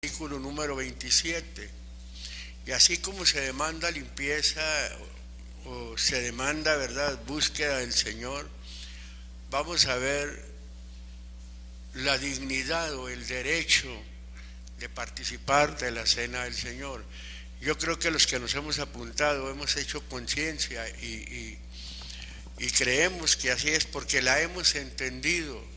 Versículo número 27. Y así como se demanda limpieza o se demanda, ¿verdad?, búsqueda del Señor, vamos a ver la dignidad o el derecho de participar de la cena del Señor. Yo creo que los que nos hemos apuntado hemos hecho conciencia y creemos que así es porque la hemos entendido.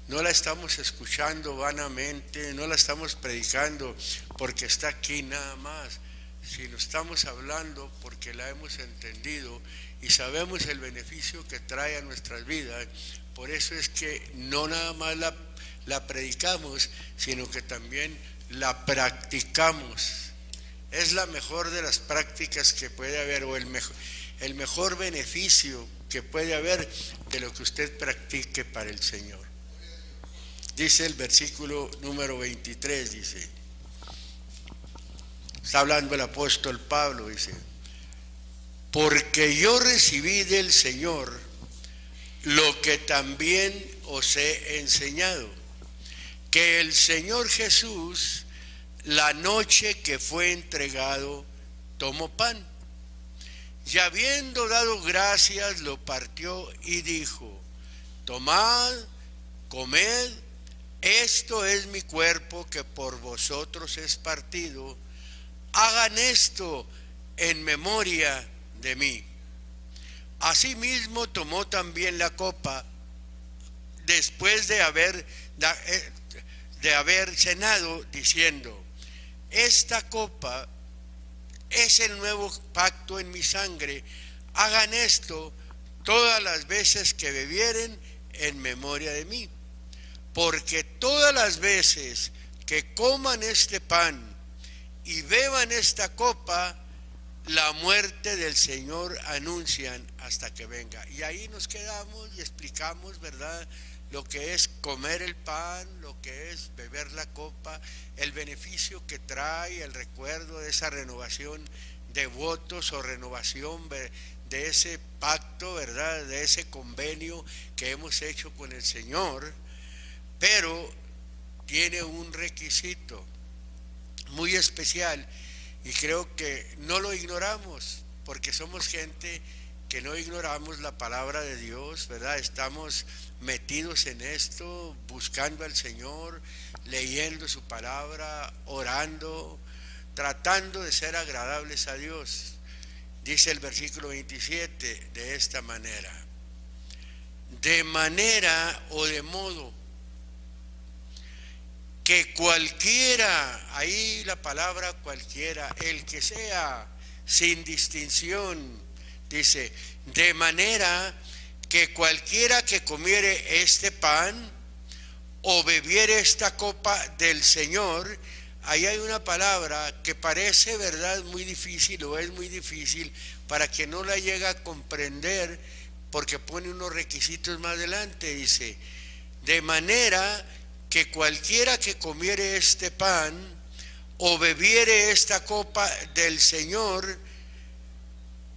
No la estamos escuchando vanamente, no la estamos predicando porque está aquí nada más, sino estamos hablando porque la hemos entendido y sabemos el beneficio que trae a nuestras vidas. Por eso es que no nada más la predicamos, sino que también la practicamos. Es la mejor de las prácticas que puede haber, o el mejor beneficio que puede haber de lo que usted practique para el Señor. Dice el versículo número 23, dice, está hablando el apóstol Pablo, dice, porque yo recibí del Señor lo que también os he enseñado, que el Señor Jesús, la noche que fue entregado, tomó pan, y habiendo dado gracias, lo partió y dijo, tomad, comed, esto es mi cuerpo que por vosotros es partido, hagan esto en memoria de mí. Asimismo tomó también la copa después de haber cenado, diciendo, esta copa es el nuevo pacto en mi sangre, hagan esto todas las veces que bebieren en memoria de mí. Porque todas las veces que coman este pan y beban esta copa, la muerte del Señor anuncian hasta que venga. Y ahí nos quedamos y explicamos, ¿verdad?, lo que es comer el pan, lo que es beber la copa, el beneficio que trae, el recuerdo de esa renovación de votos o renovación de ese pacto, ¿verdad?, de ese convenio que hemos hecho con el Señor. Pero tiene un requisito muy especial y creo que no lo ignoramos porque somos gente que no ignoramos la palabra de Dios, ¿verdad? Estamos metidos en esto, buscando al Señor, leyendo su palabra, orando, tratando de ser agradables a Dios. Dice el versículo 27 de esta manera, de manera o de modo que cualquiera, ahí la palabra cualquiera, el que sea, sin distinción, dice, de manera que cualquiera que comiere este pan o bebiere esta copa del Señor, ahí hay una palabra que parece, ¿verdad?, muy difícil o es muy difícil para que no la llegue a comprender porque pone unos requisitos más adelante, dice, de manera que cualquiera que comiere este pan o bebiere esta copa del Señor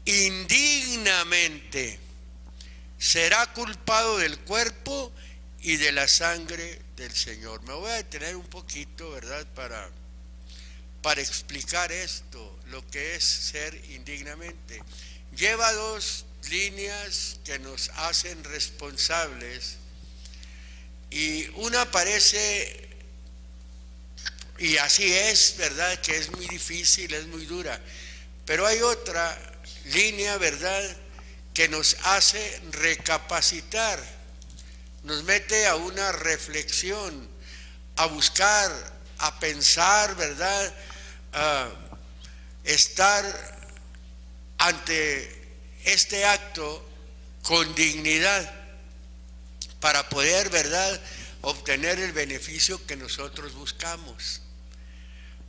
indignamente será culpado del cuerpo y de la sangre del Señor. Me voy a detener un poquito, ¿verdad?, para explicar esto, lo que es ser indignamente. Lleva dos líneas que nos hacen responsables. Y una parece, y así es, ¿verdad?, que es muy difícil, es muy dura, pero hay otra línea, ¿verdad?, que nos hace recapacitar, nos mete a una reflexión, a buscar, a pensar, ¿verdad?, a estar ante este acto con dignidad, para poder, ¿verdad?, obtener el beneficio que nosotros buscamos.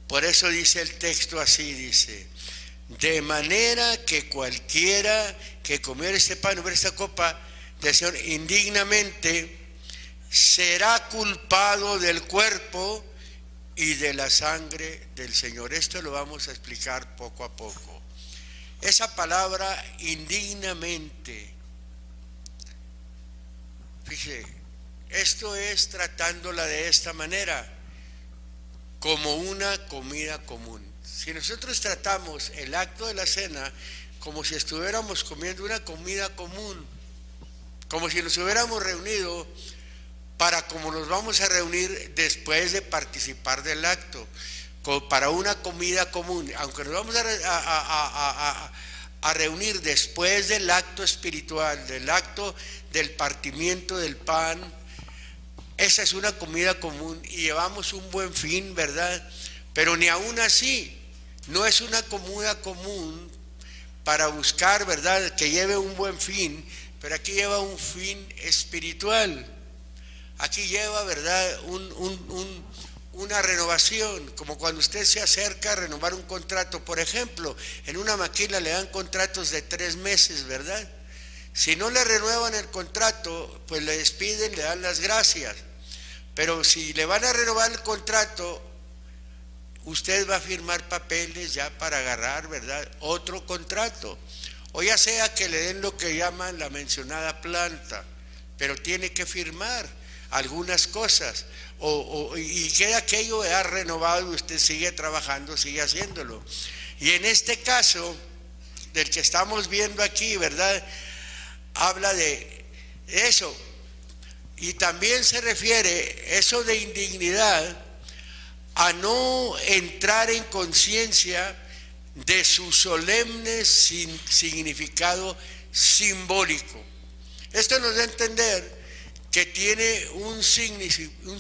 Por eso dice el texto así, dice, de manera que cualquiera que comiere este pan o beber esta copa del Señor indignamente será culpado del cuerpo y de la sangre del Señor. Esto lo vamos a explicar poco a poco. Esa palabra indignamente, fíjese, esto es tratándola de esta manera. como una comida común. Si nosotros tratamos el acto de la cena como si estuviéramos comiendo una comida común, como si nos hubiéramos reunido para como nos vamos a reunir después de participar del acto, para una comida común, aunque nos vamos a reunir después del acto espiritual, del acto del partimiento del pan, esa es una comida común y llevamos un buen fin, ¿verdad? Pero ni aún así, no es una comida común para buscar, ¿verdad?, que lleve un buen fin, pero aquí lleva un fin espiritual. Aquí lleva, ¿verdad?, una renovación, como cuando usted se acerca a renovar un contrato. Por ejemplo, en una maquila le dan contratos de 3 meses, ¿verdad? Si no le renuevan el contrato, pues le despiden, le dan las gracias. Pero si le van a renovar el contrato, usted va a firmar papeles ya para agarrar, ¿verdad?, otro contrato. O ya sea que le den lo que llaman la mencionada planta, pero tiene que firmar algunas cosas. Y queda aquello ya renovado y usted sigue trabajando, sigue haciéndolo. Y en este caso, del que estamos viendo aquí, ¿verdad?, habla de eso. Y también se refiere eso de indignidad a no entrar en conciencia de su solemne significado simbólico. Esto nos da a entender que tiene un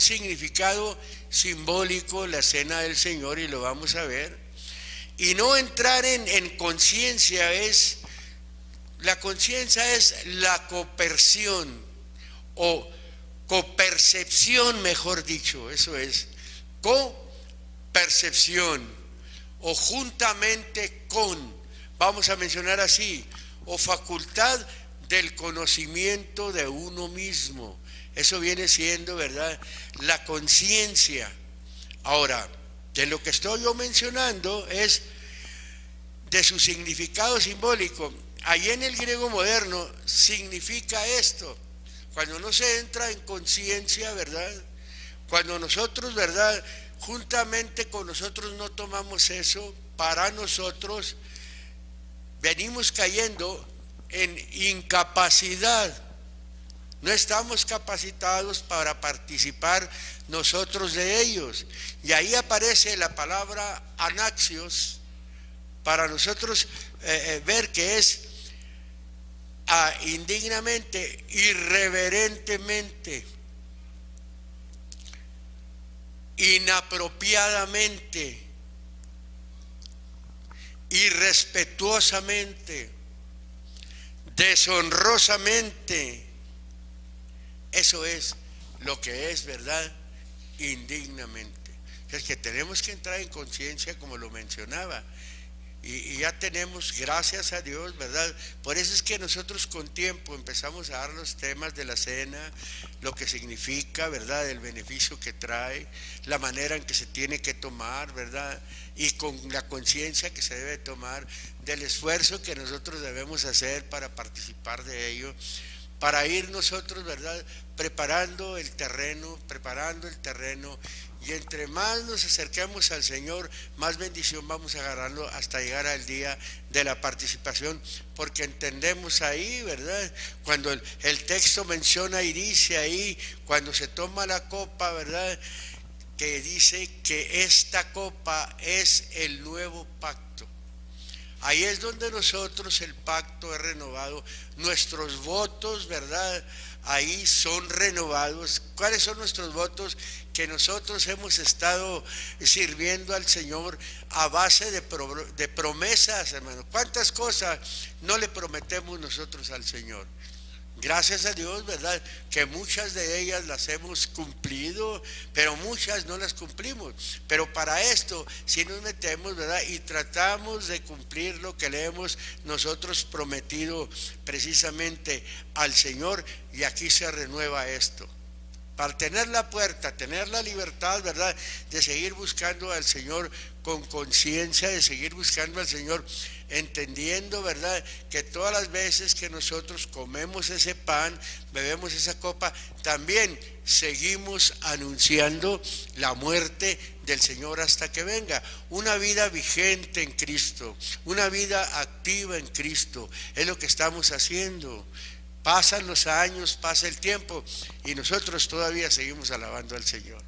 significado simbólico la cena del Señor, y lo vamos a ver. Y no entrar en conciencia la conciencia es la coperción o copercepción, mejor dicho, eso es, copercepción o juntamente con, vamos a mencionar así, o facultad del conocimiento de uno mismo. Eso viene siendo, ¿verdad?, la conciencia. Ahora, de lo que estoy yo mencionando es de su significado simbólico. Ahí en el griego moderno significa esto: cuando no se entra en conciencia, ¿verdad?, cuando nosotros, ¿verdad?, juntamente con nosotros no tomamos eso para nosotros, venimos cayendo en incapacidad. No estamos capacitados para participar nosotros de ellos. Y ahí aparece la palabra anaxios para nosotros ver que es indignamente, irreverentemente, inapropiadamente, irrespetuosamente, deshonrosamente. Eso es lo que es, ¿verdad?, indignamente. Es que tenemos que entrar en conciencia, como lo mencionaba, y ya tenemos, gracias a Dios, ¿verdad? Por eso es que nosotros con tiempo empezamos a dar los temas de la cena, lo que significa, ¿verdad?, el beneficio que trae, la manera en que se tiene que tomar, ¿verdad?, y con la conciencia que se debe tomar del esfuerzo que nosotros debemos hacer para participar de ello, para ir nosotros, ¿verdad?, preparando el terreno, y entre más nos acerquemos al Señor, más bendición vamos agarrando hasta llegar al día de la participación, porque entendemos ahí, ¿verdad?, cuando el texto menciona y dice ahí, cuando se toma la copa, ¿verdad?, que dice que esta copa es el nuevo pacto. Ahí es donde nosotros, el pacto es renovado, nuestros votos, ¿verdad?, ahí son renovados. ¿Cuáles son nuestros votos? Que nosotros hemos estado sirviendo al Señor a base de promesas, hermano. ¿Cuántas cosas no le prometemos nosotros al Señor? Gracias a Dios, ¿verdad?, que muchas de ellas las hemos cumplido, pero muchas no las cumplimos. Pero para esto sí nos metemos, ¿verdad?, y tratamos de cumplir lo que le hemos nosotros prometido precisamente al Señor, y aquí se renueva esto. para tener la puerta, tener la libertad, ¿verdad?, de seguir buscando al Señor con conciencia, de seguir buscando al Señor entendiendo, ¿verdad?, que todas las veces que nosotros comemos ese pan, bebemos esa copa, también seguimos anunciando la muerte del Señor hasta que venga. Una vida vigente en Cristo, una vida activa en Cristo, es lo que estamos haciendo. Pasan los años, pasa el tiempo y nosotros todavía seguimos alabando al Señor.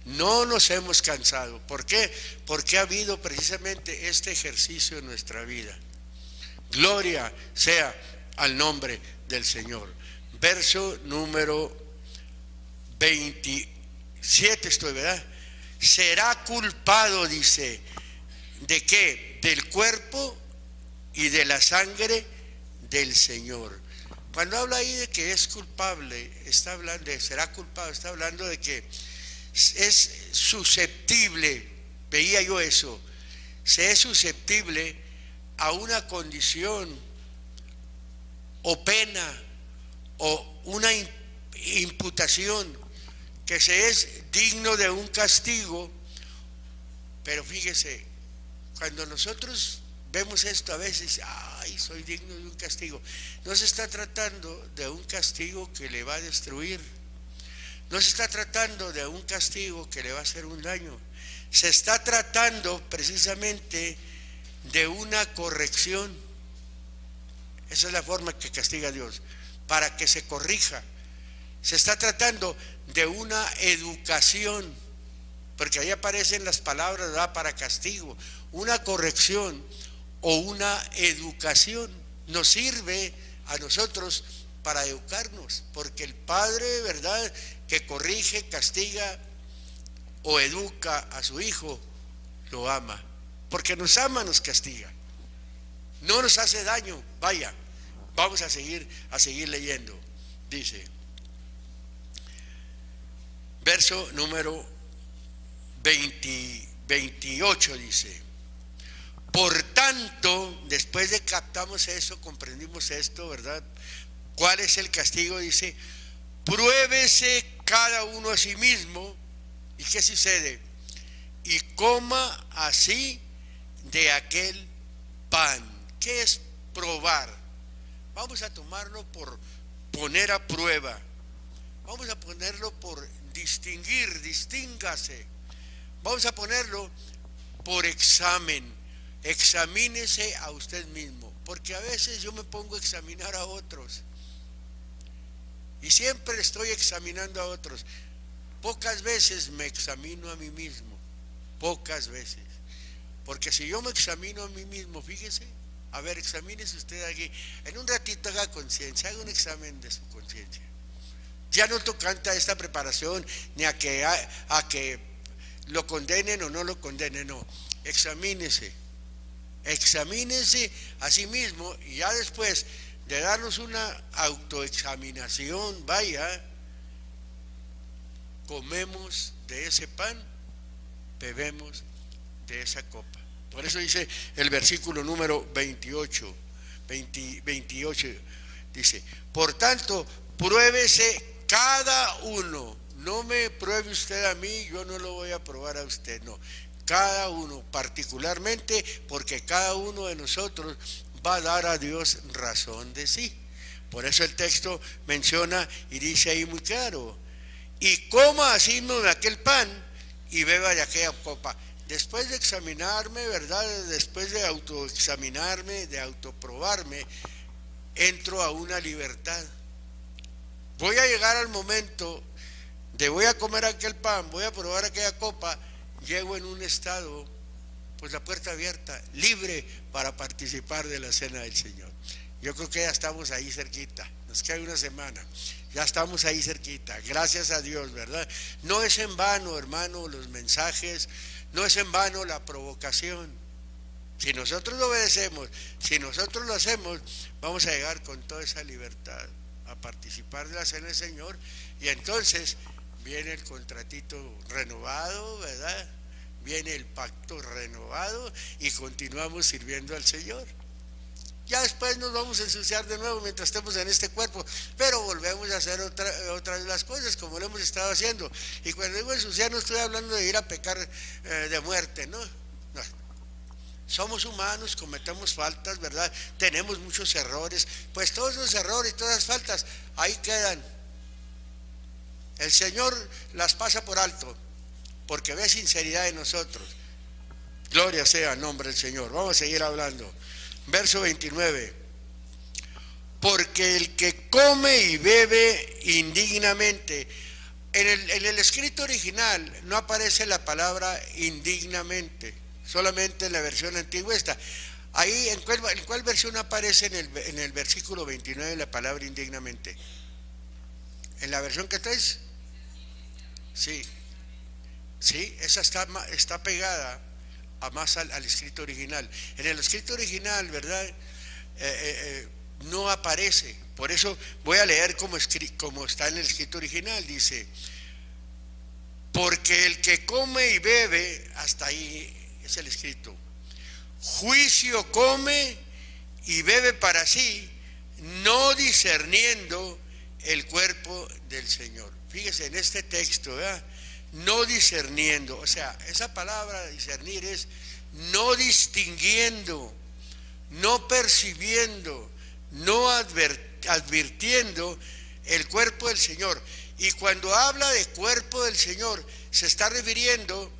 No nos hemos cansado. ¿Por qué? Porque ha habido precisamente este ejercicio en nuestra vida. Gloria sea al nombre del Señor. Verso número 27 estoy, ¿verdad? Será culpado, dice, ¿de qué? Del cuerpo y de la sangre del Señor. Cuando habla ahí de que es culpable, está hablando de será culpado, está hablando de que es susceptible, veía yo eso, se es susceptible a una condición o pena o una imputación que se es digno de un castigo. Pero fíjese, cuando nosotros vemos esto a veces, ay, soy digno de un castigo. No se está tratando de un castigo que le va a destruir. No se está tratando de un castigo que le va a hacer un daño. Se está tratando precisamente de una corrección. Esa es la forma que castiga a Dios, para que se corrija. Se está tratando de una educación, porque ahí aparecen las palabras, ¿verdad?, para castigo, una corrección o una educación. Nos sirve a nosotros para educarnos, porque el Padre, ¿verdad?, que corrige, castiga o educa a su Hijo, lo ama, porque nos ama, nos castiga, no nos hace daño. Vaya, vamos a seguir leyendo. Dice, verso número 28, dice: por tanto, después de captamos eso, comprendimos esto, ¿verdad? ¿Cuál es el castigo? Dice, pruébese cada uno a sí mismo. ¿Y qué sucede? Y coma así de aquel pan. ¿Qué es probar? Vamos a tomarlo por poner a prueba. Vamos a ponerlo por distinguir, distíngase. Vamos a ponerlo por examen. Examínese a usted mismo, porque a veces yo me pongo a examinar a otros y siempre estoy examinando a otros. Pocas veces me examino a mí mismo, pocas veces, porque si yo me examino a mí mismo, fíjese, a ver, examínese usted aquí, en un ratito haga conciencia, haga un examen de su conciencia. Ya no tocanta esta preparación ni a que lo condenen o no lo condenen, no, examínese a sí mismo, y ya después de darnos una autoexaminación, vaya, comemos de ese pan, bebemos de esa copa. Por eso dice el versículo número 28, dice, por tanto, pruébese cada uno. No me pruebe usted a mí, yo no lo voy a probar a usted, no. Cada uno, particularmente, porque cada uno de nosotros va a dar a Dios razón de sí. Por eso el texto menciona y dice ahí muy claro, y coma así de aquel pan y beba de aquella copa. Después de examinarme, ¿verdad?, después de autoexaminarme, de autoprobarme, entro a una libertad. Voy a llegar al momento de voy a comer aquel pan, voy a probar aquella copa, llego en un estado, pues la puerta abierta, libre para participar de la cena del Señor. Yo creo que ya estamos ahí cerquita, nos queda una semana, ya estamos ahí cerquita, gracias a Dios, ¿verdad? No es en vano, hermano, los mensajes, no es en vano la provocación. Si nosotros lo obedecemos, si nosotros lo hacemos, vamos a llegar con toda esa libertad a participar de la cena del Señor, y entonces viene el contratito renovado, ¿verdad? Viene el pacto renovado y continuamos sirviendo al Señor. Ya después nos vamos a ensuciar de nuevo mientras estemos en este cuerpo, pero volvemos a hacer otra vez las cosas como lo hemos estado haciendo. Y cuando digo ensuciar no estoy hablando de ir a pecar de muerte, ¿no? No. Somos humanos, cometemos faltas, ¿verdad? Tenemos muchos errores, pues todos esos errores, todas las faltas, ahí quedan. El Señor las pasa por alto, porque ve sinceridad en nosotros. Gloria sea al nombre del Señor. Vamos a seguir hablando. Verso 29. Porque el que come y bebe indignamente, en el escrito original no aparece la palabra indignamente, solamente en la versión antigua está. Ahí, ¿en cuál versión aparece en el versículo 29 la palabra indignamente? ¿En la versión que traes? Sí, sí, esa está pegada a más al escrito original. En el escrito original, ¿verdad? No aparece. Por eso voy a leer como está en el escrito original. Dice, porque el que come y bebe, hasta ahí es el escrito, juicio come y bebe para sí, no discerniendo el cuerpo del Señor. Fíjese en este texto, ¿verdad? No discerniendo, o sea, esa palabra discernir es no distinguiendo, no percibiendo, no advirtiendo el cuerpo del Señor. Y cuando habla de cuerpo del Señor, se está refiriendo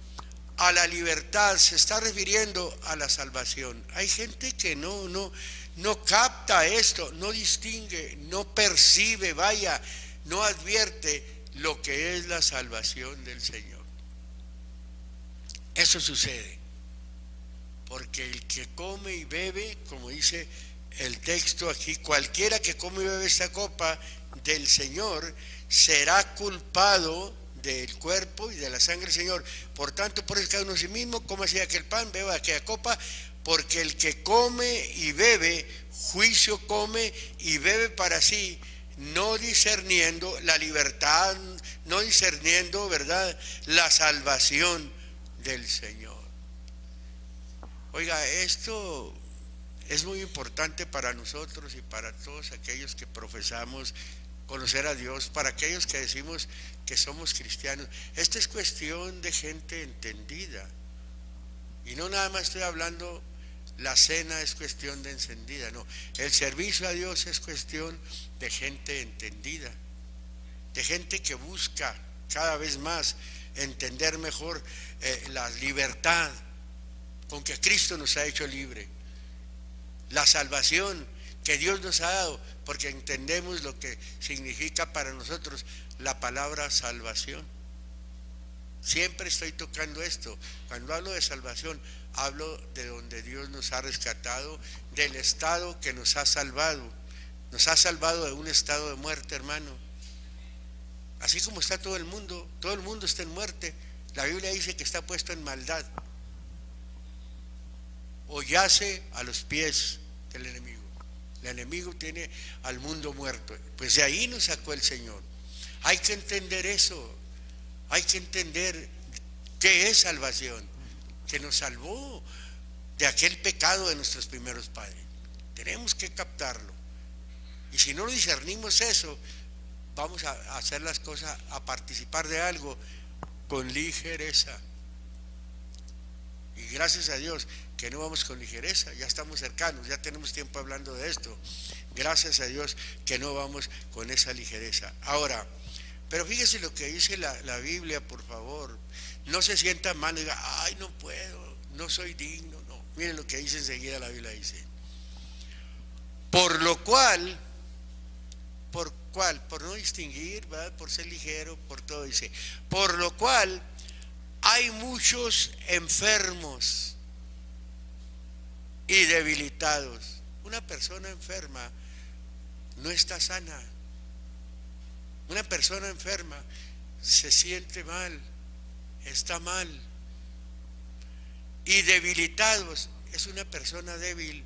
a la libertad, se está refiriendo a la salvación. Hay gente que no capta esto, no distingue, no percibe, no advierte lo que es la salvación del Señor. Eso sucede, porque el que come y bebe, como dice el texto aquí, cualquiera que come y bebe esta copa del Señor será culpado del cuerpo y de la sangre del Señor. Por tanto, por eso cada uno a sí mismo coma así aquel pan, beba aquella copa, porque el que come y bebe, juicio come y bebe para sí, no discerniendo la libertad, no discerniendo, ¿verdad?, la salvación del Señor. Oiga, esto es muy importante para nosotros y para todos aquellos que profesamos conocer a Dios, para aquellos que decimos que somos cristianos. Esta es cuestión de gente entendida. Y no nada más estoy hablando, la cena es cuestión de encendida, no. El servicio a Dios es cuestión de gente entendida, de gente que busca cada vez más entender mejor la libertad con que Cristo nos ha hecho libre, la salvación que Dios nos ha dado, porque entendemos lo que significa para nosotros la palabra salvación. Siempre estoy tocando esto. Cuando hablo de salvación, hablo de donde Dios nos ha rescatado, del estado que nos ha salvado. Nos ha salvado de un estado de muerte, hermano. Así como está todo el mundo está en muerte. La Biblia dice que está puesto en maldad, o yace a los pies del enemigo. El enemigo tiene al mundo muerto. Pues de ahí nos sacó el Señor. Hay que entender eso. Hay que entender qué es salvación, que nos salvó de aquel pecado de nuestros primeros padres. Tenemos que captarlo. Y si no discernimos eso, vamos a hacer las cosas, a participar de algo con ligereza. Y gracias a Dios que no vamos con ligereza, ya estamos cercanos, ya tenemos tiempo hablando de esto. Gracias a Dios que no vamos con esa ligereza. Ahora, pero fíjese lo que dice la Biblia, por favor. No se sienta mal y diga, ay, no puedo, no soy digno. No, miren lo que dice enseguida la Biblia, dice. Por lo cual, por no distinguir, ¿verdad?, por ser ligero, por todo, dice. Por lo cual hay muchos enfermos y debilitados. Una persona enferma no está sana. Una persona enferma se siente mal, está mal. Y debilitados es una persona débil,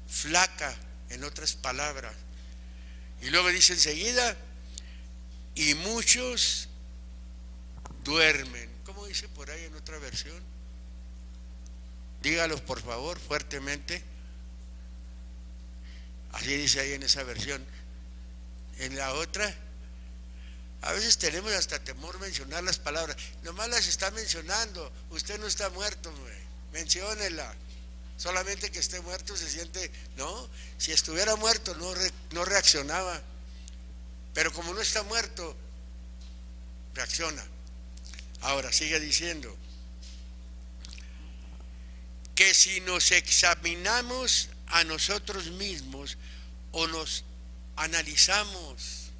flaca, en otras palabras. Y luego dice enseguida, y muchos duermen. ¿Cómo dice por ahí en otra versión? Dígalos por favor fuertemente. Así dice ahí en esa versión. En la otra, a veces tenemos hasta temor mencionar las palabras. Nomás las está mencionando. Usted no está muerto, menciónela. Solamente que esté muerto se siente, no, si estuviera muerto no reaccionaba, pero como no está muerto, reacciona. Ahora sigue diciendo que si nos examinamos a nosotros mismos o nos analizamos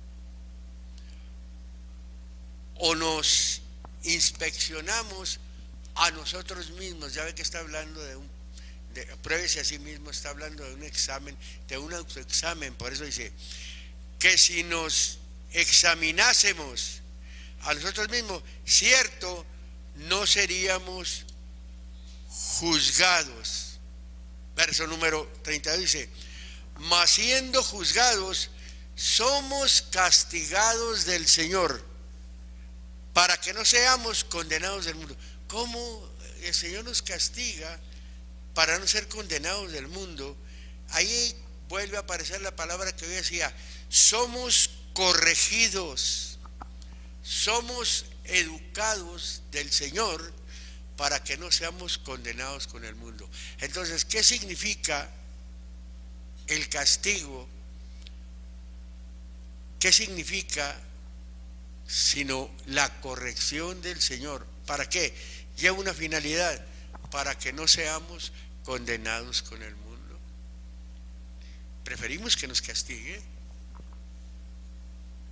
o nos inspeccionamos a nosotros mismos, ya ve que está hablando pruébese a sí mismo, está hablando de un examen, de un autoexamen. Por eso dice que si nos examinásemos a nosotros mismos, cierto, no seríamos juzgados. Verso número 32 dice: mas siendo juzgados, somos castigados del Señor, para que no seamos condenados del mundo. ¿Cómo el Señor nos castiga para no ser condenados del mundo? Ahí vuelve a aparecer la palabra que hoy decía: somos corregidos, somos educados del Señor para que no seamos condenados con el mundo. Entonces, ¿qué significa el castigo? ¿Qué significa sino la corrección del Señor? ¿Para qué? Lleva una finalidad: para que no seamos condenados con el mundo. Preferimos que nos castigue.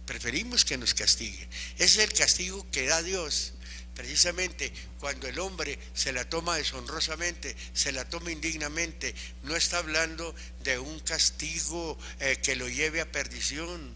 Preferimos que nos castigue. Ese es el castigo que da Dios. Precisamente cuando el hombre se la toma deshonrosamente, se la toma indignamente, no está hablando de un castigo que lo lleve a perdición.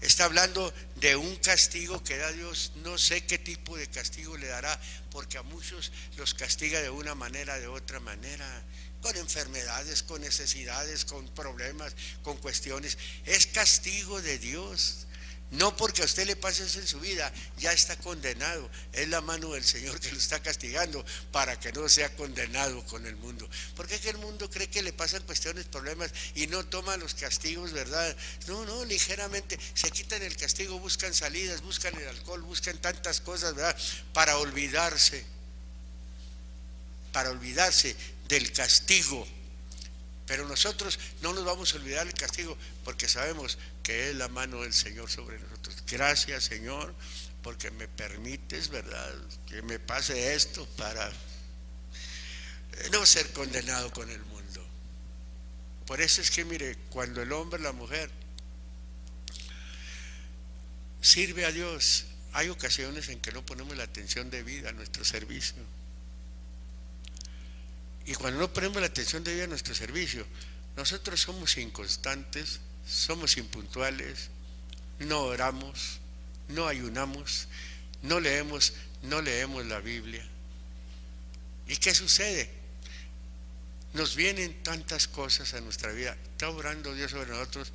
Está hablando de un castigo que da Dios. No sé qué tipo de castigo le dará, porque a muchos los castiga de una manera, de otra manera, con enfermedades, con necesidades, con problemas, con cuestiones. Es castigo de Dios. No porque a usted le pase eso en su vida, ya está condenado. Es la mano del Señor que lo está castigando para que no sea condenado con el mundo. Porque es que el mundo cree que le pasan cuestiones, problemas y no toma los castigos, ¿verdad? No, ligeramente se quitan el castigo, buscan salidas, buscan el alcohol, buscan tantas cosas, ¿verdad? Para olvidarse del castigo. Pero nosotros no nos vamos a olvidar del castigo, porque sabemos que es la mano del Señor sobre nosotros. Gracias, Señor, porque me permites, ¿verdad?, que me pase esto para no ser condenado con el mundo. Por eso es que, mire, cuando el hombre, la mujer sirve a Dios, hay ocasiones en que no ponemos la atención debida a nuestro servicio. Y cuando no ponemos la atención debida a nuestro servicio, nosotros somos inconstantes, somos impuntuales, no oramos, no ayunamos, no leemos la Biblia. ¿Y qué sucede? Nos vienen tantas cosas a nuestra vida, está orando Dios sobre nosotros,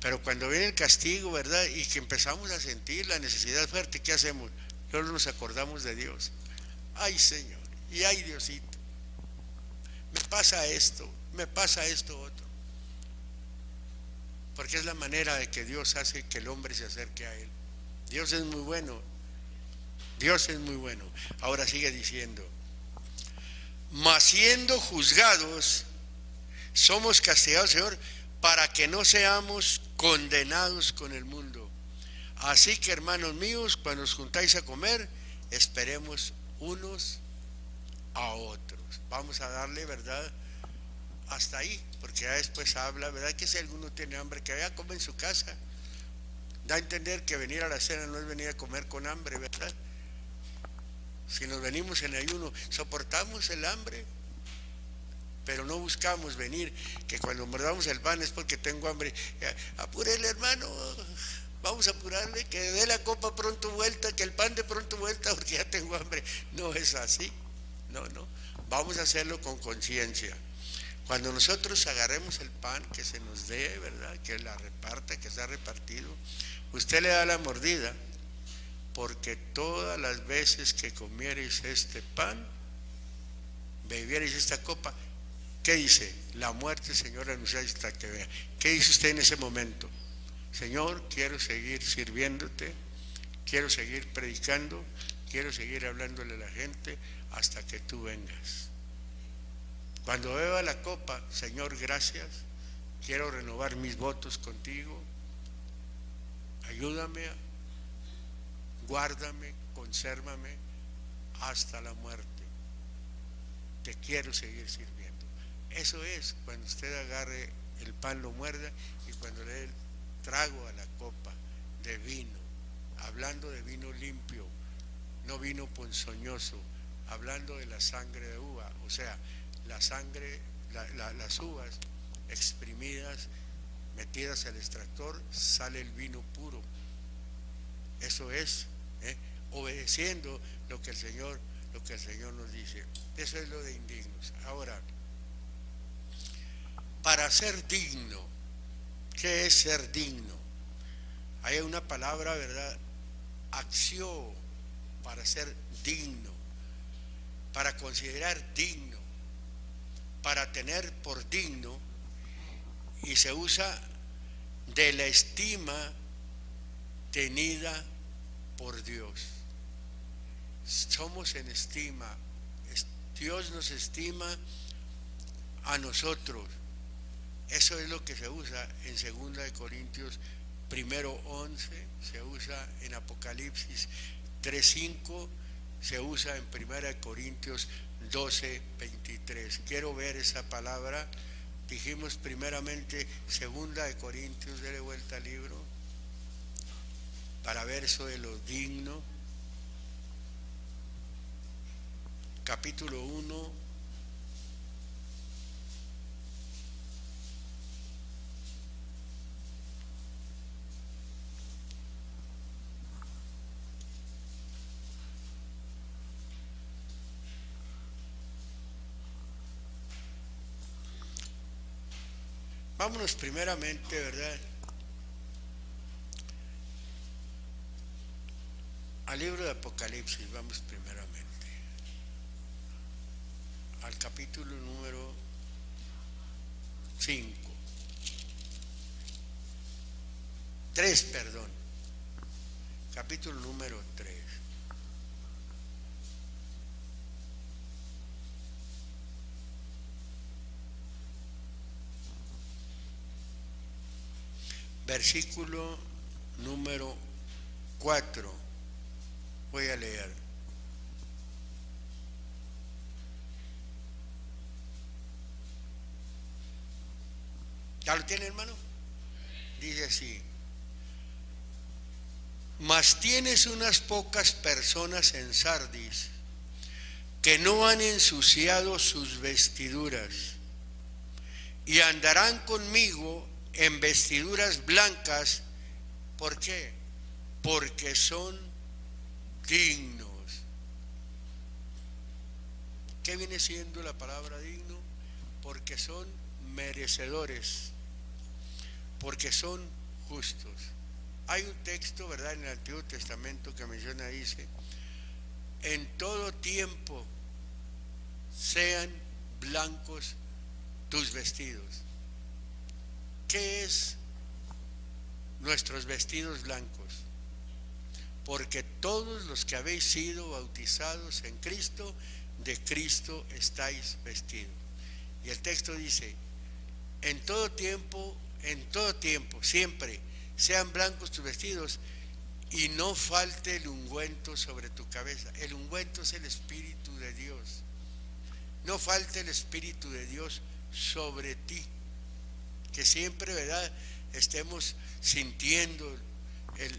pero cuando viene el castigo, ¿verdad?, y que empezamos a sentir la necesidad fuerte, ¿qué hacemos? Solo nos acordamos de Dios. Ay, Señor, y ay, Diosito, me pasa esto otro. Porque es la manera de que Dios hace que el hombre se acerque a Él. Dios es muy bueno. Dios es muy bueno. Ahora sigue diciendo: mas siendo juzgados, somos castigados, Señor, para que no seamos condenados con el mundo. Así que, hermanos míos, cuando os juntáis a comer, esperemos unos a otros. Vamos a darle, ¿verdad?, hasta ahí, porque ya después habla, ¿verdad?, que si alguno tiene hambre, que vaya a comer en su casa. Da a entender que venir a la cena no es venir a comer con hambre, ¿verdad? Si nos venimos en ayuno, soportamos el hambre, pero no buscamos venir, que cuando mordamos el pan es porque tengo hambre. Apúrele, hermano, vamos a apurarle, que dé la copa pronto vuelta, que el pan de pronto vuelta, porque ya tengo hambre. No es así, no, vamos a hacerlo con conciencia. Cuando nosotros agarremos el pan que se nos dé, ¿verdad?, que la reparta, que sea repartido, usted le da la mordida, porque todas las veces que comiereis este pan, bebiereis esta copa, ¿Qué dice? La muerte, Señor, anuncia hasta que vea. ¿Qué dice usted en ese momento? Señor, quiero seguir sirviéndote, quiero seguir predicando, quiero seguir hablándole a la gente hasta que tú vengas. Cuando beba la copa, Señor, gracias, quiero renovar mis votos contigo, ayúdame, guárdame, consérvame hasta la muerte, te quiero seguir sirviendo. Eso es cuando usted agarre el pan, lo muerda, y cuando le dé el trago a la copa de vino, hablando de vino limpio, no vino ponzoñoso, hablando de la sangre de uva, o sea, la sangre, las uvas exprimidas, metidas al extractor, sale el vino puro. Eso es, obedeciendo lo que el Señor nos dice. Eso es lo de indignos. Ahora, para ser digno, ¿qué es ser digno? Hay una palabra, ¿verdad? Acción, para ser digno, para considerar digno, para tener por digno, y se usa de la estima tenida por Dios. Somos en estima, Dios nos estima a nosotros. Eso es lo que se usa en 2 Corintios 1:11, se usa en Apocalipsis 3:5, se usa en 1 Corintios 12:23. Quiero ver esa palabra. Dijimos primeramente 2 Corintios, dele vuelta al libro para ver eso de lo digno. Capítulo 1. Vámonos primeramente, ¿verdad?, al libro de Apocalipsis. Vamos primeramente al capítulo número 3, perdón, capítulo número 3. Versículo número 4, voy a leer. ¿Ya lo tiene, hermano? Dice así: mas tienes unas pocas personas en Sardis que no han ensuciado sus vestiduras y andarán conmigo en vestiduras blancas. ¿Por qué? Porque son dignos. ¿Qué viene siendo la palabra digno? Porque son merecedores, porque son justos. Hay un texto, ¿verdad?, en el Antiguo Testamento que menciona, dice: en todo tiempo sean blancos tus vestidos. ¿Qué es nuestros vestidos blancos? Porque todos los que habéis sido bautizados en Cristo, de Cristo estáis vestidos. Y el texto dice: en todo tiempo, siempre sean blancos tus vestidos, y no falte el ungüento sobre tu cabeza. El ungüento es el Espíritu de Dios. No falte el Espíritu de Dios sobre ti. Que siempre, ¿verdad?, estemos sintiendo el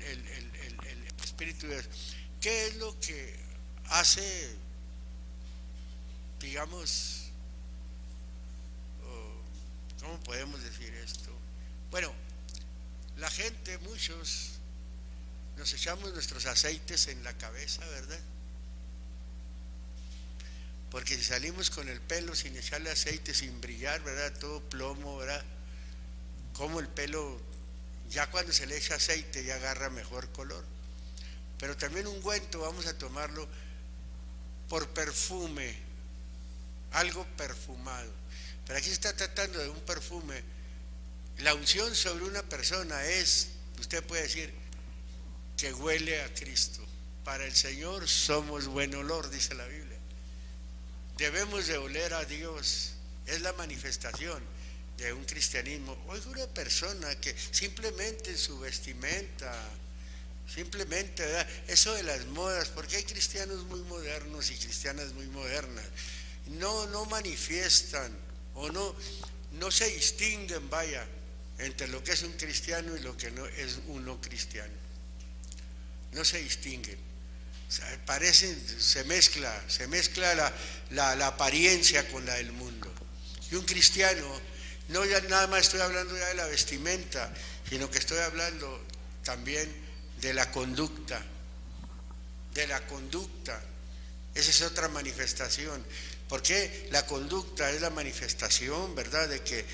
Espíritu de Dios. ¿Qué es lo que hace, digamos, cómo podemos decir esto? Bueno, la gente, muchos, nos echamos nuestros aceites en la cabeza, ¿verdad? Porque si salimos con el pelo sin echarle aceite, sin brillar, ¿verdad?, todo plomo, ¿verdad?, como el pelo, ya cuando se le echa aceite ya agarra mejor color. Pero también ungüento vamos a tomarlo por perfume, algo perfumado. Pero aquí se está tratando de un perfume. La unción sobre una persona es, usted puede decir, que huele a Cristo. Para el Señor somos buen olor, dice la Biblia. Debemos de oler a Dios. Es la manifestación de un cristianismo. Oiga, una persona que simplemente en su vestimenta, simplemente, ¿verdad? Eso de las modas, porque hay cristianos muy modernos y cristianas muy modernas, no manifiestan o no se distinguen, vaya, entre lo que es un cristiano y lo que no es un no cristiano. No se distinguen. O sea, se mezcla la apariencia con la del mundo. Y un cristiano, no ya nada más estoy hablando ya de la vestimenta, sino que estoy hablando también de la conducta. Esa es otra manifestación. Porque la conducta es la manifestación, ¿verdad?, de que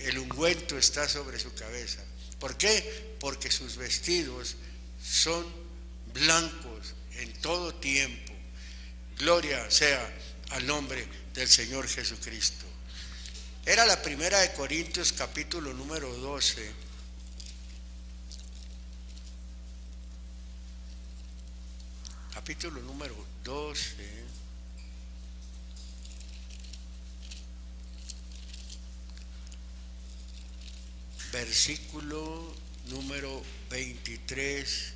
el ungüento está sobre su cabeza. ¿Por qué? Porque sus vestidos son blancos en todo tiempo. Gloria sea al nombre del Señor Jesucristo. Era la primera de Corintios, capítulo número 12. Capítulo número 12. Versículo número 23.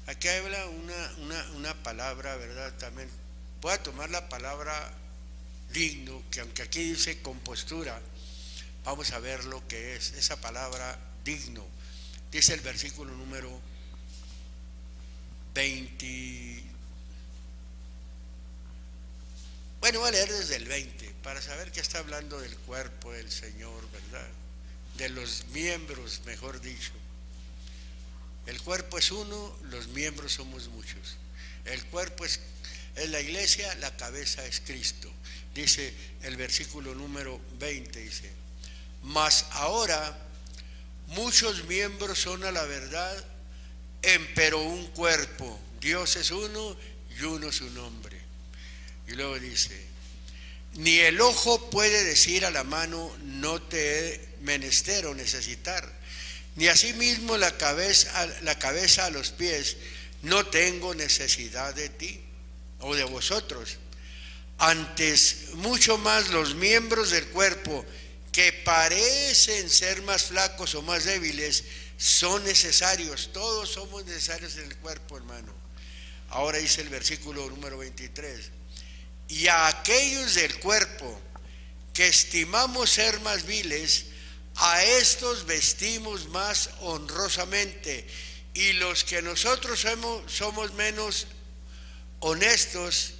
Aquí habla una palabra, ¿verdad? También voy a tomar la palabra digno, que aunque aquí dice compostura, vamos a ver lo que es esa palabra digno. Dice el versículo número 20. Bueno, voy a leer desde el 20 para saber que está hablando del cuerpo del Señor, ¿verdad? De los miembros, mejor dicho. El cuerpo es uno, los miembros somos muchos. El cuerpo es la iglesia, la cabeza es Cristo. Dice el versículo número 20, dice: mas ahora muchos miembros son a la verdad, empero un cuerpo. Dios es uno y uno su nombre. Y luego dice: ni el ojo puede decir a la mano, no te he menester o necesitar, ni asimismo la cabeza a los pies, no tengo necesidad de ti o de vosotros. Antes, mucho más los miembros del cuerpo, que parecen ser más flacos o más débiles, son necesarios. Todos somos necesarios en el cuerpo, hermano. Ahora dice el versículo número 23: y a aquellos del cuerpo que estimamos ser más viles, a estos vestimos más honrosamente, y los que nosotros somos menos honestos,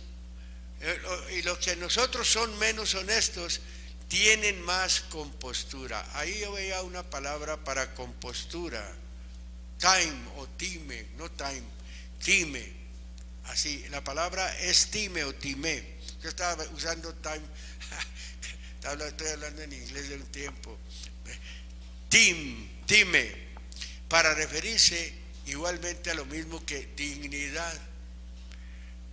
y los que nosotros son menos honestos, tienen más compostura. Ahí yo veía una palabra para compostura, time o time, no time, time. Así, la palabra es time o time. Yo estaba usando time, estoy hablando en inglés de un tiempo. Time, para referirse igualmente a lo mismo que dignidad,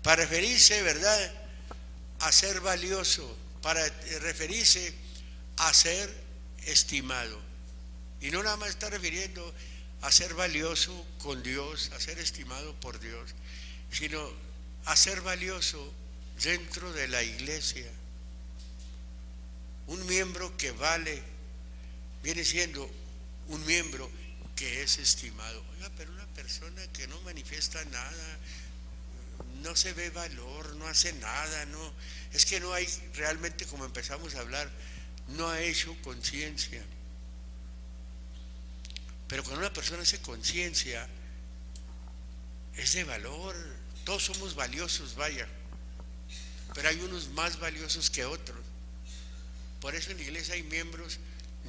para referirse, ¿verdad?, a ser valioso, para referirse a ser estimado. Y no nada más está refiriendo a ser valioso con Dios, a ser estimado por Dios, sino a ser valioso dentro de la iglesia. Un miembro que vale viene siendo un miembro que es estimado. Oiga, pero una persona que no manifiesta nada, no se ve valor, no hace nada, no, es que no hay realmente, como empezamos a hablar, no ha hecho conciencia. Pero cuando una persona hace conciencia, es de valor. Todos somos valiosos, vaya, pero hay unos más valiosos que otros. Por eso en la iglesia hay miembros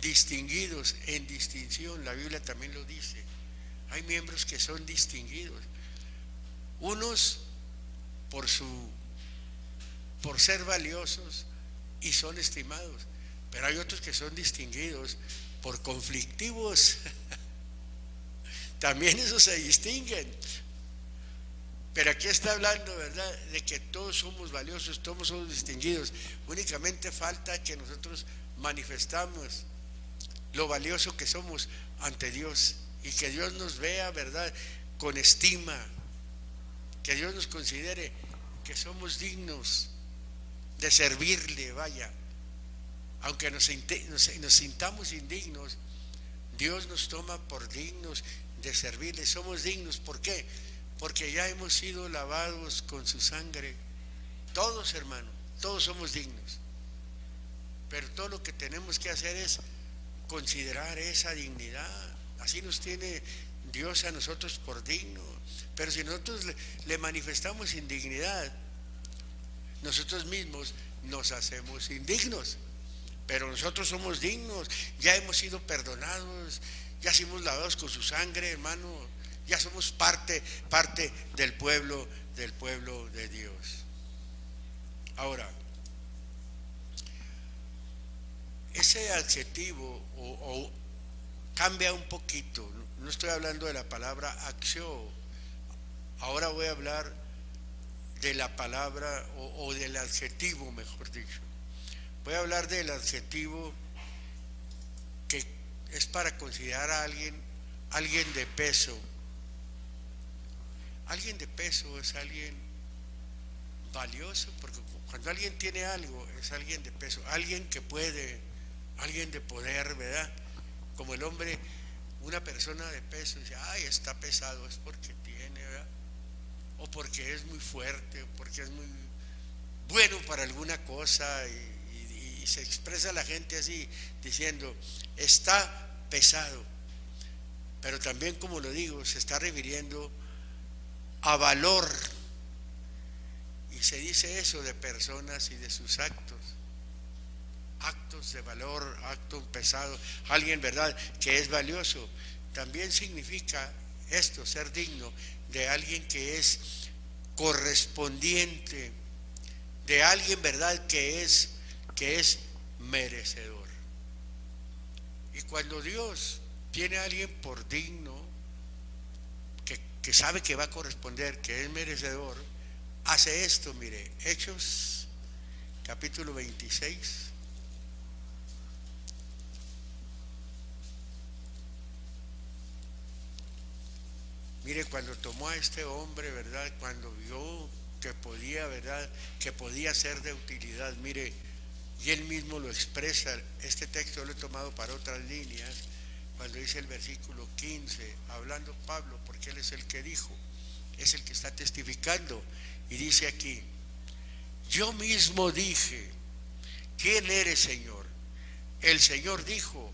distinguidos, en distinción, la Biblia también lo dice. Hay miembros que son distinguidos, unos por ser valiosos y son estimados, pero hay otros que son distinguidos por conflictivos. También esos se distinguen. Pero aquí está hablando, ¿verdad?, de que todos somos valiosos, todos somos distinguidos. Únicamente falta que nosotros manifestamos lo valioso que somos ante Dios y que Dios nos vea, ¿verdad?, con estima, que Dios nos considere que somos dignos de servirle, vaya. Aunque nos sintamos indignos, Dios nos toma por dignos de servirle. Somos dignos, ¿por qué? Porque ya hemos sido lavados con su sangre. Todos, hermanos, todos somos dignos. Pero todo lo que tenemos que hacer es considerar esa dignidad. Así nos tiene Dios a nosotros por dignos. Pero si nosotros le manifestamos indignidad, nosotros mismos nos hacemos indignos. Pero nosotros somos dignos, ya hemos sido perdonados, ya somos lavados con su sangre, hermano, ya somos parte del pueblo de Dios. Ahora, ese adjetivo o cambia un poquito. No estoy hablando de la palabra acción, ahora voy a hablar de la palabra o del adjetivo, mejor dicho. Voy a hablar del adjetivo que es para considerar a alguien de peso. Alguien de peso es alguien valioso, porque cuando alguien tiene algo es alguien de peso, alguien que puede, alguien de poder, ¿verdad? Como el hombre, una persona de peso dice, ay, está pesado, es porque tiene, ¿verdad? O porque es muy fuerte, o porque es muy bueno para alguna cosa, y se expresa la gente así, diciendo, está pesado. Pero también, como lo digo, se está refiriendo a valor, y se dice eso de personas y de sus actos de valor, acto pesado, alguien, ¿verdad?, que es valioso. También significa esto, ser digno de alguien que es correspondiente, de alguien, ¿verdad?, que es merecedor. Y cuando Dios tiene a alguien por digno, que sabe que va a corresponder, que es merecedor, hace esto. Mire, Hechos capítulo 26. Mire, cuando tomó a este hombre, ¿verdad?, cuando vio que podía, ¿verdad?, que podía ser de utilidad, mire, y él mismo lo expresa. Este texto lo he tomado para otras líneas, cuando dice el versículo 15, hablando Pablo, porque él es el que dijo, es el que está testificando, y dice aquí, yo mismo dije, ¿quién eres, Señor? El Señor dijo,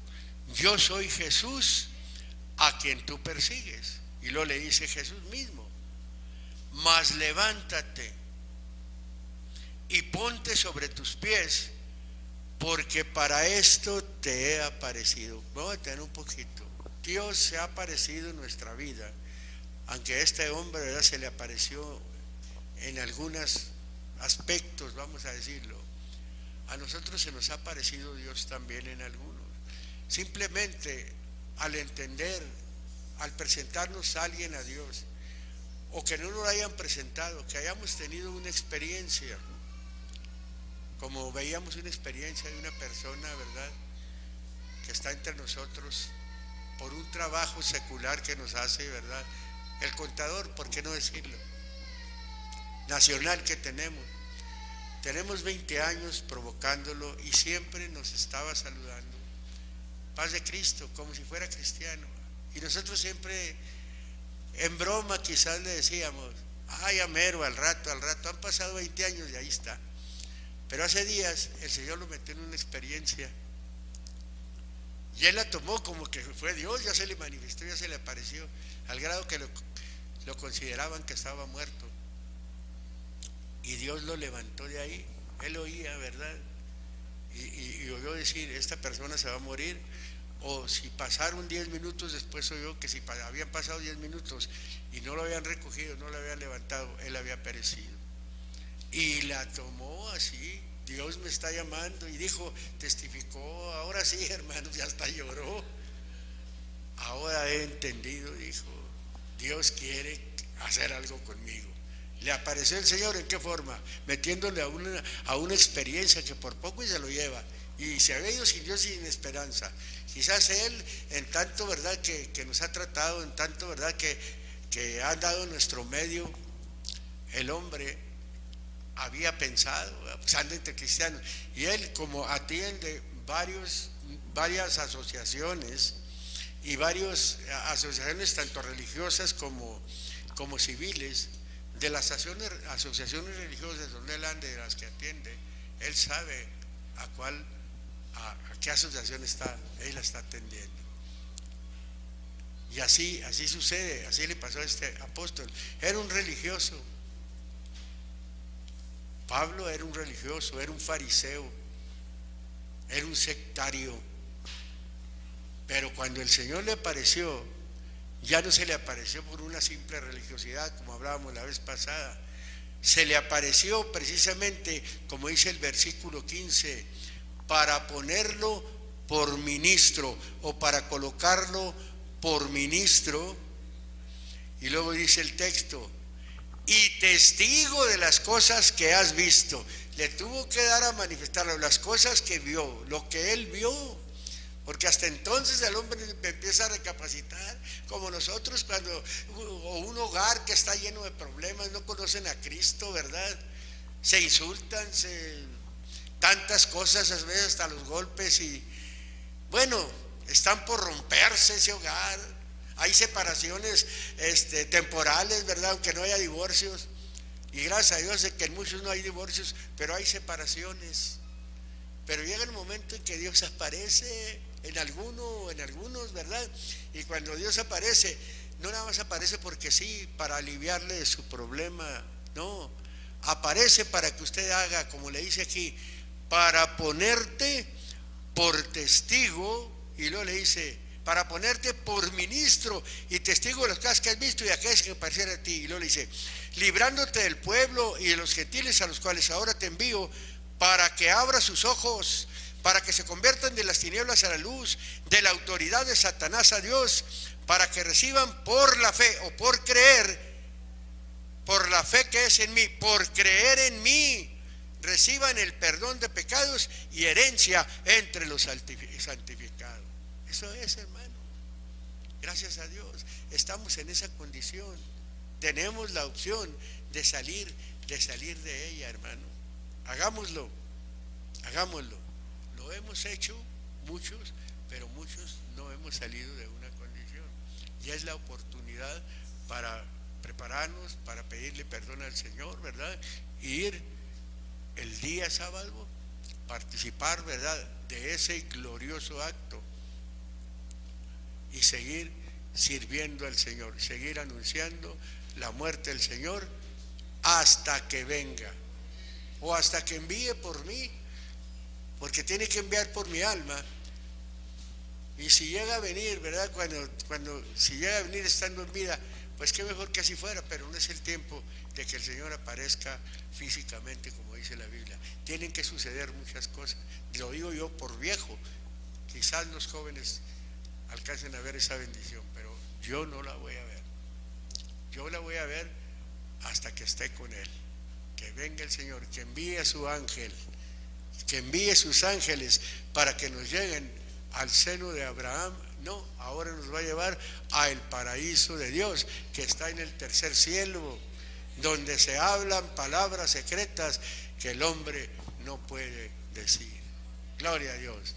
yo soy Jesús a quien tú persigues. Y luego le dice Jesús mismo, mas levántate y ponte sobre tus pies, porque para esto te he aparecido. Vamos a tener un poquito. Dios se ha aparecido en nuestra vida, aunque a este hombre, ¿verdad?, se le apareció en algunos aspectos, vamos a decirlo. A nosotros se nos ha aparecido Dios también en algunos. Simplemente al entender, al presentarnos a alguien a Dios, o que no nos lo hayan presentado, que hayamos tenido una experiencia, como veíamos una experiencia de una persona, ¿verdad?, que está entre nosotros por un trabajo secular que nos hace, ¿verdad?, el contador, ¿por qué no decirlo?, nacional que tenemos 20 años provocándolo, y siempre nos estaba saludando, paz de Cristo, como si fuera cristiano, y nosotros siempre en broma quizás le decíamos, ay, amero, al rato, han pasado 20 años y ahí está. Pero hace días el Señor lo metió en una experiencia y él la tomó como que fue Dios, ya se le manifestó, ya se le apareció, al grado que lo consideraban que estaba muerto, y Dios lo levantó de ahí. Él oía, ¿verdad?, y oyó decir, esta persona se va a morir, o si pasaron 10 minutos después oyó que si habían pasado 10 minutos y no lo habían recogido, no lo habían levantado, él había perecido. Y la tomó así, Dios me está llamando, y dijo, testificó, ahora sí, hermanos, ya hasta lloró, ahora he entendido, dijo, Dios quiere hacer algo conmigo, Le apareció el Señor, ¿en qué forma? Metiéndole a una experiencia que por poco y se lo lleva. Y se había ido sin Dios y sin esperanza. Quizás Él, en tanto, ¿verdad?, que nos ha tratado, en tanto, ¿verdad?, que ha dado en nuestro medio, el hombre había pensado, pues anda entre cristianos. Y Él, como atiende varias asociaciones y varias asociaciones tanto religiosas como civiles, de las asociaciones religiosas donde él anda, de las que atiende, él sabe a qué asociación él la está atendiendo. Y así sucede, así le pasó a este apóstol. Era un religioso. Pablo era un religioso, era un fariseo, era un sectario. Pero cuando el Señor le apareció, ya no se le apareció por una simple religiosidad, como hablábamos la vez pasada. Se le apareció precisamente, como dice el versículo 15, para ponerlo por ministro o para colocarlo por ministro. Y luego dice el texto, y testigo de las cosas que has visto. Le tuvo que dar a manifestarlo, las cosas que vio, lo que él vio. Porque hasta entonces el hombre empieza a recapacitar, como nosotros o un hogar que está lleno de problemas, no conocen a Cristo, ¿verdad? Se insultan, tantas cosas, a veces hasta los golpes, y bueno, están por romperse ese hogar. Hay separaciones temporales, ¿verdad?, aunque no haya divorcios, y gracias a Dios de que en muchos no hay divorcios, pero hay separaciones. Pero llega el momento en que Dios aparece en algunos, ¿verdad? Y cuando Dios aparece, no nada más aparece porque sí, para aliviarle de su problema, no, aparece para que usted haga, como le dice aquí, para ponerte por testigo, y luego le dice, para ponerte por ministro y testigo de las cosas que has visto y aquellas que parecieran a ti, y luego le dice, librándote del pueblo y de los gentiles a los cuales ahora te envío, para que abra sus ojos, para que se conviertan de las tinieblas a la luz, de la autoridad de Satanás a Dios, para que reciban por la fe o por creer, por la fe que es en mí, por creer en mí, reciban el perdón de pecados y herencia entre los santificados. Eso es, hermano. Gracias a Dios, estamos en esa condición. Tenemos la opción de salir de ella, hermano. Hagámoslo. Lo hemos hecho muchos, pero muchos no hemos salido de una condición. Y es la oportunidad para prepararnos, para pedirle perdón al Señor, ¿verdad? Ir el día sábado, participar, ¿verdad?, de ese glorioso acto y seguir sirviendo al Señor, seguir anunciando la muerte del Señor hasta que venga o hasta que envíe por mí, porque tiene que enviar por mi alma. Y si llega a venir, ¿verdad?, si llega a venir estando en vida, pues qué mejor que así fuera, pero no es el tiempo de que el Señor aparezca físicamente, como dice la Biblia. Tienen que suceder muchas cosas. Lo digo yo por viejo. Quizás los jóvenes alcancen a ver esa bendición, pero yo no la voy a ver. Yo la voy a ver hasta que esté con Él. Que venga el Señor, que envíe a su ángel, que envíe sus ángeles para que nos lleguen al seno de Abraham. No, ahora nos va a llevar al paraíso de Dios, que está en el tercer cielo, donde se hablan palabras secretas que el hombre no puede decir. Gloria a Dios.